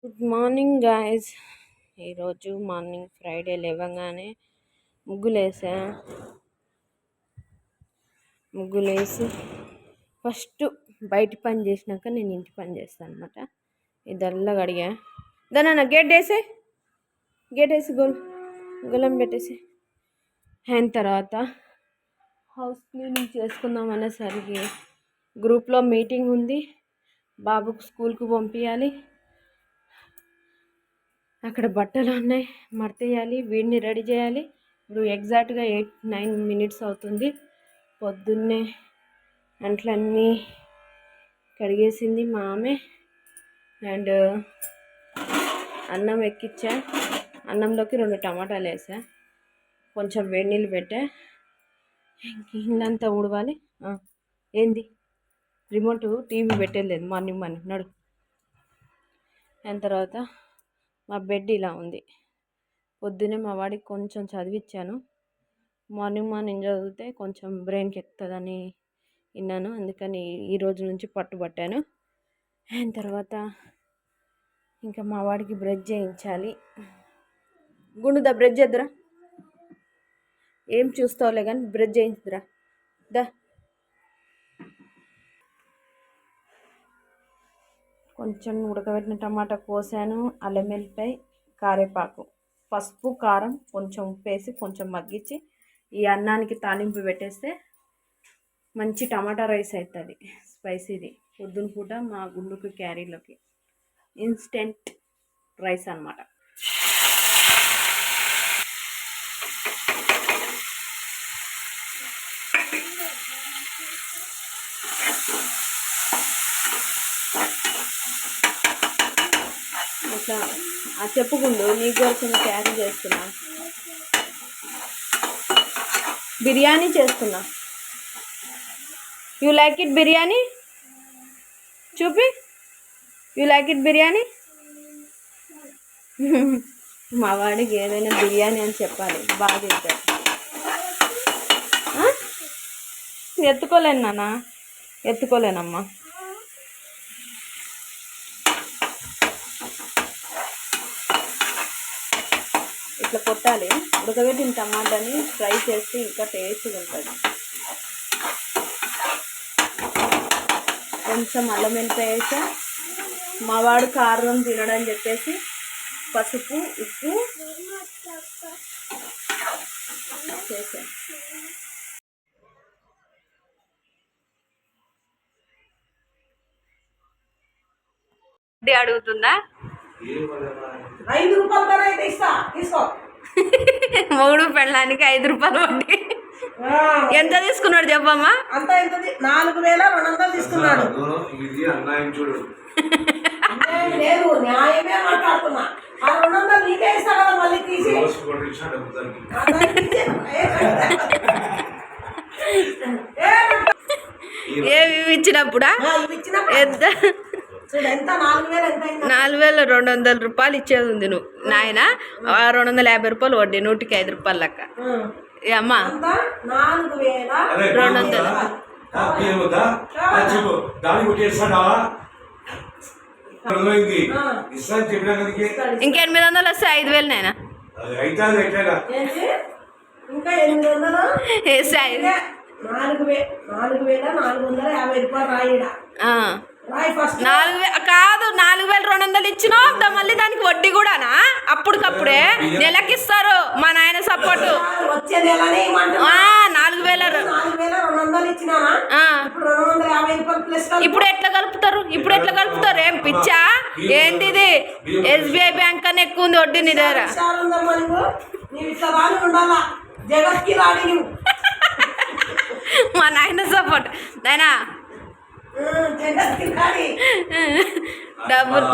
Good morning guys. ఈరోజు morning Friday లేవగానే ముగ్గులేసి first బయట పని చేసినాక నేను ఇంటి పని చేస్తాను అనమాట. ఇదల్లా అడిగా దాని గేట్ వేసి గొలం పెట్టేసి అయిన తర్వాత హౌస్ క్లీనింగ్ చేసుకుందాం అనేసరికి గ్రూప్లో మీటింగ్ ఉంది. బాబుకు స్కూల్కి పంపించాలి, అక్కడ బట్టలు ఉన్నాయి మడతేయాలి, వీడిని రెడీ చేయాలి. ఇప్పుడు ఎగ్జాక్ట్గా 8-9 minutes అవుతుంది. పొద్దున్నే అంట్లన్నీ కడిగేసింది మా ఆమె. అండ్ అన్నం ఎక్కించా, అన్నంలోకి 2 టమాటాలు వేసా, కొంచెం వేడి నీళ్ళు పెట్టా. ఇల్లంతా ఊడవాలి. ఏంది రిమోట్ టీవీ పెట్టలేదు మార్నింగ్ నడు. దాని తర్వాత మా బెడ్ ఇలా ఉంది. పొద్దున్నే మా వాడికి కొంచెం చదివించాను. మార్నింగ్ చదివితే కొంచెం బ్రెయిన్కి ఎక్కుతుందని విన్నాను, అందుకని ఈరోజు నుంచి పట్టుబట్టాను. అయిన తర్వాత ఇంకా మా వాడికి బ్రష్ చేయించాలి. గుండుదా బ్రష్ చేద్దురా, ఏం చూస్తావులే కానీ బ్రష్ చేయించుదురా దా. కొంచెం ఉడకబెట్టిన టమాటా కోసాను, అల్లం వెల్లిపాయ, కరివేపాకు, పసుపు, కారం, కొంచెం ఉప్పు వేసి కొంచెం మగ్గించి ఈ అన్నానికి తాలింపు పెట్టేస్తే మంచి టమాటా రైస్ అవుతుంది. స్పైసీది పొద్దున పూట మా గుండుకు క్యారీలోకి ఇన్స్టెంట్ రైస్ అన్నమాట. అట్లా చెప్పుకుండు నీకు కోసం క్యారీ చేస్తున్నా, బిర్యానీ చేస్తున్నా. You like it biryani? చూపి, యూ లైక్ ఇట్ బిర్యానీ? మా వాడికి ఏదైనా బిర్యానీ అని చెప్పాలి, బాగా తింటాడు. ఎత్తుకోలేను నాన్న, ఎత్తుకోలేనమ్మా. ఇట్లా కొట్టాలి. ఉడకబెట్టిన టమాటాని ఫ్రై చేస్తే ఇంకా టేస్ట్గా ఉంటుంది. కొంచెం అల్లం వెల్లిపాయ వేసా. మా వాడు కారం తినడని చెప్పేసి పసుపు, ఉప్పు చేసా. అడుగుతుందా? 5 రూపాయలు అయితే ఇస్తా, తీసుకో. 3 పెళ్ళానికి 5 రూపాయలు వడ్డీ. ఎంత తీసుకున్నాడు చెప్పమ్మా? అంత ఎంతది? 4200 తీసుకున్నాడు. లేదు, న్యాయమే మాట్లాడుతున్నా. ఆ 200 నీకే ఇస్తా కదా, మళ్ళీ తీసి ఏమి ఇచ్చినప్పుడా? ఎంత? 4200 రూపాయలు ఇచ్చేది ఉంది నువ్వు నాయన. 250 రూపాయలు వడ్డీ, 100కి 5 రూపాయలు లెక్క. అమ్మా 4200. ఇంకా 800 వస్తే 5000 నాయన. ఇంకా 800 4450 రూపాయలు రాయిడా. కాదు, 4200 ఇచ్చినావు, మళ్ళీ దానికి వడ్డీ కూడానా? అప్పటికప్పుడే నెలకిస్తారు మా నాయన సపోర్టు. 4200 ఇప్పుడు ఎట్లా కలుపుతారు? ఏం పిచ్చా ఏంది ఇది? SBI బ్యాంక్ కన్నా ఎక్కువ ఉంది వడ్డీ నీ దగ్గర. మా నాయన సపోర్ట్ నాయనా. డబ్బులు